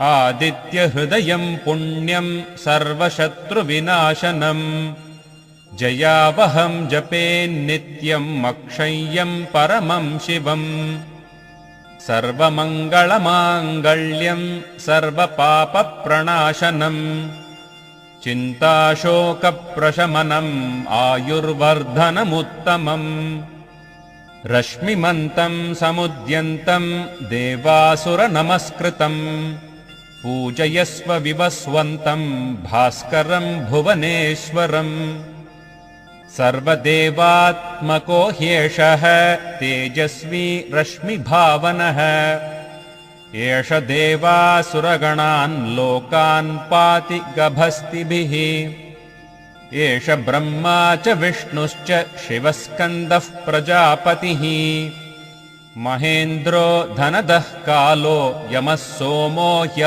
आदित्यहृदयं पुण्यं सर्वशत्रुविनाशनम् जयावहं जपेन्नित्यम् अक्षय्यं परमं शिवम् सर्वमङ्गलमाङ्गल्यं सर्वपापप्रणाशनम् चिन्ताशोकप्रशमनम् आयुर्वर्धनमुत्तमम् रश्मिमन्तं समुद्यन्तं देवासुरनमस्कृतम् पूजयस्व विवस्वन्तं भास्करं भुवनेश्वरम् सर्वदेवात्मको ह्येषः तेजस्वी रश्मिभावनः एष देवासुरगणान् लोकान् पाति गभस्तिभिः एष ब्रह्मा च विष्णुश्च शिवस्कन्दः प्रजापतिः महेन्द्रो धनदः कालो यमः सोमो ह्यः